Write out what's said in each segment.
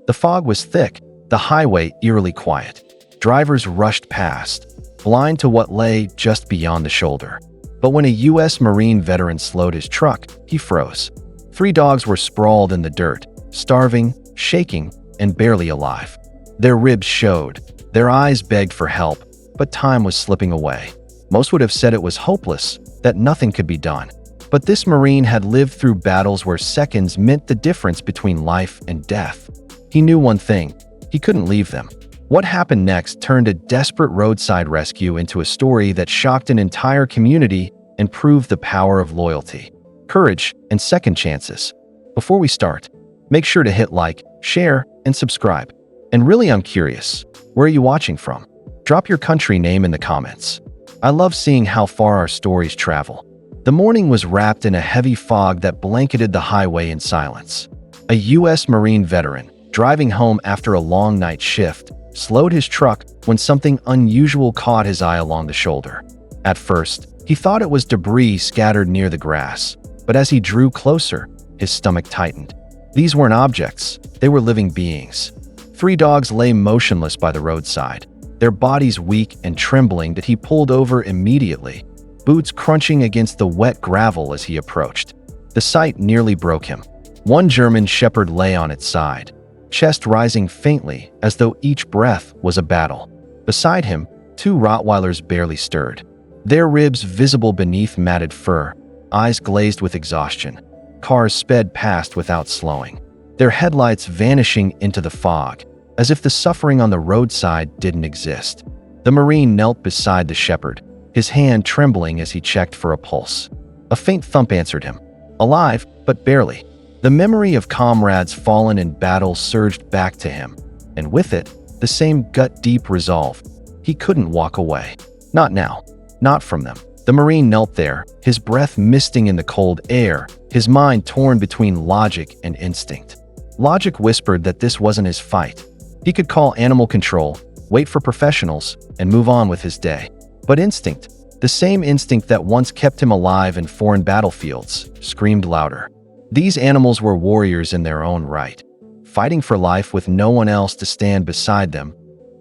The fog was thick, the highway eerily quiet. Drivers rushed past, blind to what lay just beyond the shoulder. But when a U.S. Marine veteran slowed his truck, he froze. 3 dogs were sprawled in the dirt, starving, shaking, and barely alive. Their ribs showed. Their eyes begged for help, but time was slipping away. Most would have said it was hopeless, that nothing could be done. But this Marine had lived through battles where seconds meant the difference between life and death. He knew one thing: he couldn't leave them. What happened next turned a desperate roadside rescue into a story that shocked an entire community and proved the power of loyalty, courage, and second chances. Before we start, make sure to hit like, share, and subscribe. And really, I'm curious, where are you watching from? Drop your country name in the comments. I love seeing how far our stories travel. The morning was wrapped in a heavy fog that blanketed the highway in silence. A U.S. Marine veteran, driving home after a long night shift, slowed his truck when something unusual caught his eye along the shoulder. At first, he thought it was debris scattered near the grass, but as he drew closer, his stomach tightened. These weren't objects, they were living beings. 3 dogs lay motionless by the roadside, their bodies weak and trembling. That he pulled over immediately, boots crunching against the wet gravel as he approached. The sight nearly broke him. One German shepherd lay on its side, chest rising faintly as though each breath was a battle. Beside him, 2 Rottweilers barely stirred, their ribs visible beneath matted fur, eyes glazed with exhaustion. Cars sped past without slowing, their headlights vanishing into the fog, as if the suffering on the roadside didn't exist. The Marine knelt beside the shepherd, his hand trembling as he checked for a pulse. A faint thump answered him. Alive, but barely. The memory of comrades fallen in battle surged back to him, and with it, the same gut-deep resolve. He couldn't walk away. Not now. Not from them. The Marine knelt there, his breath misting in the cold air, his mind torn between logic and instinct. Logic whispered that this wasn't his fight. He could call animal control, wait for professionals, and move on with his day. But instinct, the same instinct that once kept him alive in foreign battlefields, screamed louder. These animals were warriors in their own right, fighting for life with no one else to stand beside them.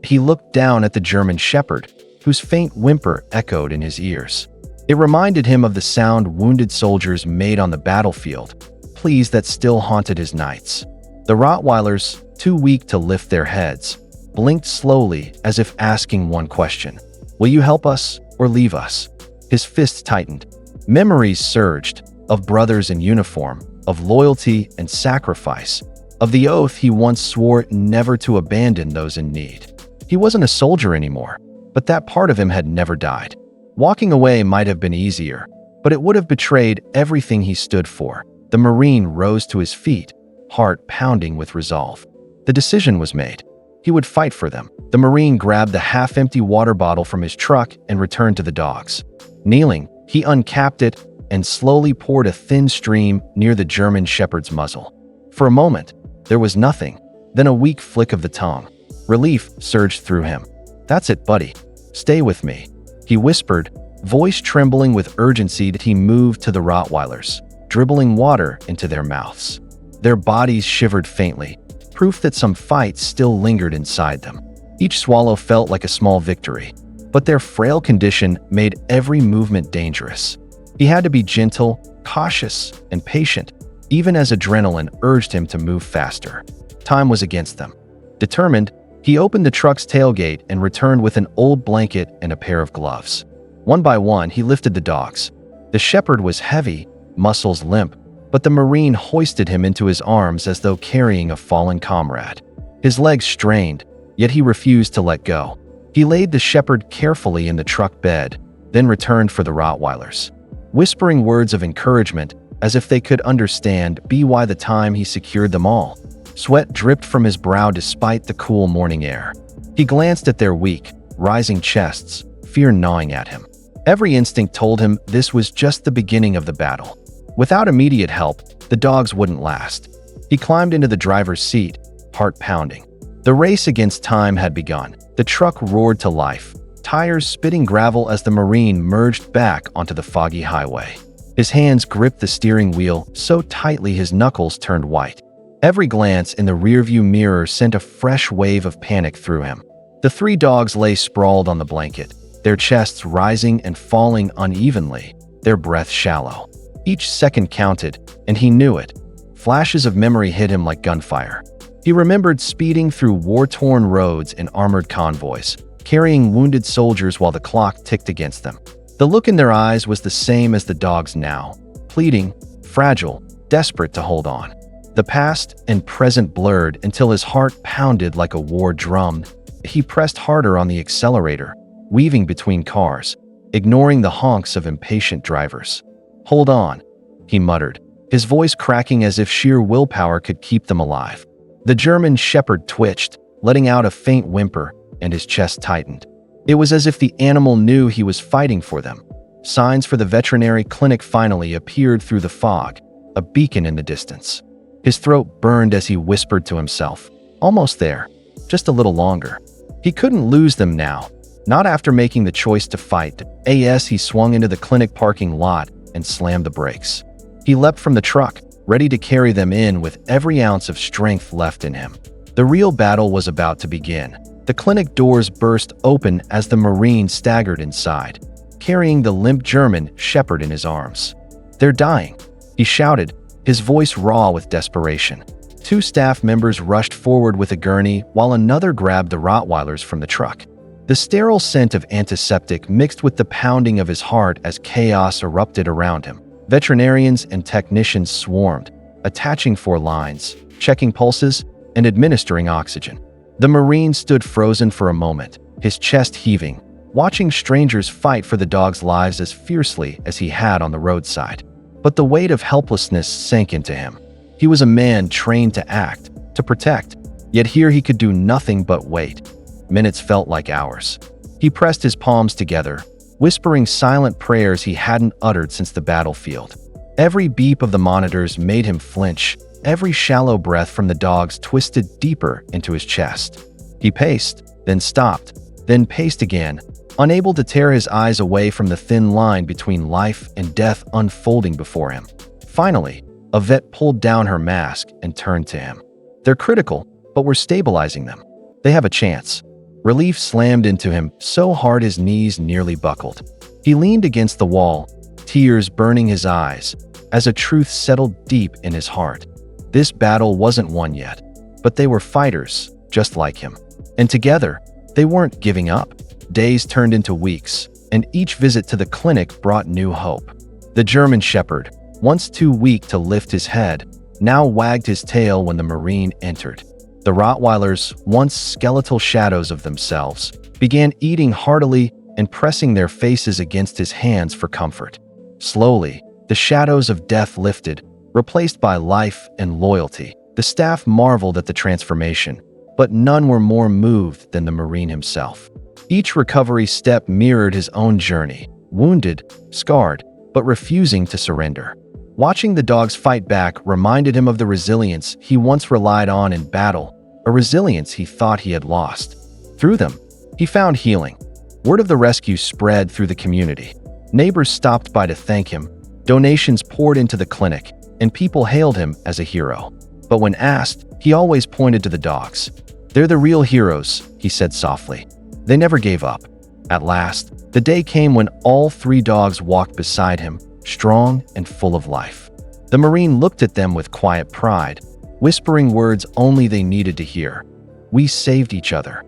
He looked down at the German shepherd, whose faint whimper echoed in his ears. It reminded him of the sound wounded soldiers made on the battlefield, pleas that still haunted his nights. The Rottweilers, too weak to lift their heads, blinked slowly as if asking one question: will you help us or leave us? His fist tightened. Memories surged, of brothers in uniform, of loyalty and sacrifice, of the oath he once swore never to abandon those in need. He wasn't a soldier anymore, but that part of him had never died. Walking away might have been easier, but it would have betrayed everything he stood for. The Marine rose to his feet, heart pounding with resolve. The decision was made. He would fight for them. The Marine grabbed the half-empty water bottle from his truck and returned to the dogs. Kneeling, he uncapped it and slowly poured a thin stream near the German shepherd's muzzle. For a moment, there was nothing, then a weak flick of the tongue. Relief surged through him. "That's it, buddy. Stay with me," he whispered, voice trembling with urgency. That he moved to the Rottweilers, dribbling water into their mouths. Their bodies shivered faintly, proof that some fight still lingered inside them. Each swallow felt like a small victory, but their frail condition made every movement dangerous. He had to be gentle, cautious, and patient, even as adrenaline urged him to move faster. Time was against them. Determined, he opened the truck's tailgate and returned with an old blanket and a pair of gloves. One by one, he lifted the dogs. The shepherd was heavy, muscles limp, but the Marine hoisted him into his arms as though carrying a fallen comrade. His legs strained, yet he refused to let go. He laid the shepherd carefully in the truck bed, then returned for the Rottweilers, whispering words of encouragement as if they could understand by the time he secured them all. Sweat dripped from his brow despite the cool morning air. He glanced at their weak, rising chests, fear gnawing at him. Every instinct told him this was just the beginning of the battle. Without immediate help, the dogs wouldn't last. He climbed into the driver's seat, heart pounding. The race against time had begun. The truck roared to life, tires spitting gravel as the Marine merged back onto the foggy highway. His hands gripped the steering wheel so tightly his knuckles turned white. Every glance in the rearview mirror sent a fresh wave of panic through him. The three dogs lay sprawled on the blanket, their chests rising and falling unevenly, their breath shallow. Each second counted, and he knew it. Flashes of memory hit him like gunfire. He remembered speeding through war-torn roads in armored convoys, carrying wounded soldiers while the clock ticked against them. The look in their eyes was the same as the dogs now, pleading, fragile, desperate to hold on. The past and present blurred until his heart pounded like a war drum. He pressed harder on the accelerator, weaving between cars, ignoring the honks of impatient drivers. "Hold on," he muttered, his voice cracking as if sheer willpower could keep them alive. The German shepherd twitched, letting out a faint whimper, and his chest tightened. It was as if the animal knew he was fighting for them. Signs for the veterinary clinic finally appeared through the fog, a beacon in the distance. His throat burned as he whispered to himself, "Almost there, just a little longer." He couldn't lose them now, not after making the choice to fight. He swung into the clinic parking lot and slammed the brakes. He leapt from the truck, ready to carry them in with every ounce of strength left in him. The real battle was about to begin. The clinic doors burst open as the Marine staggered inside, carrying the limp German shepherd in his arms. "They're dying," he shouted, his voice raw with desperation. Two staff members rushed forward with a gurney while another grabbed the Rottweilers from the truck. The sterile scent of antiseptic mixed with the pounding of his heart as chaos erupted around him. Veterinarians and technicians swarmed, attaching 4 lines, checking pulses, and administering oxygen. The Marine stood frozen for a moment, his chest heaving, watching strangers fight for the dogs' lives as fiercely as he had on the roadside. But the weight of helplessness sank into him. He was a man trained to act, to protect, yet here he could do nothing but wait. Minutes felt like hours. He pressed his palms together, whispering silent prayers he hadn't uttered since the battlefield. Every beep of the monitors made him flinch. Every shallow breath from the dogs twisted deeper into his chest. He paced, then stopped, then paced again, unable to tear his eyes away from the thin line between life and death unfolding before him. Finally, a vet pulled down her mask and turned to him. "They're critical, but we're stabilizing them. They have a chance." Relief slammed into him so hard his knees nearly buckled. He leaned against the wall, tears burning his eyes, as a truth settled deep in his heart. This battle wasn't won yet, but they were fighters, just like him. And together, they weren't giving up. Days turned into weeks, and each visit to the clinic brought new hope. The German shepherd, once too weak to lift his head, now wagged his tail when the Marine entered. The Rottweilers, once skeletal shadows of themselves, began eating heartily and pressing their faces against his hands for comfort. Slowly, the shadows of death lifted, replaced by life and loyalty. The staff marveled at the transformation, but none were more moved than the Marine himself. Each recovery step mirrored his own journey, wounded, scarred, but refusing to surrender. Watching the dogs fight back reminded him of the resilience he once relied on in battle, a resilience he thought he had lost. Through them, he found healing. Word of the rescue spread through the community. Neighbors stopped by to thank him, donations poured into the clinic, and people hailed him as a hero. But when asked, he always pointed to the dogs. "They're the real heroes," he said softly. They never gave up. At last, the day came when all 3 dogs walked beside him, strong and full of life. The Marine looked at them with quiet pride, whispering words only they needed to hear. "We saved each other."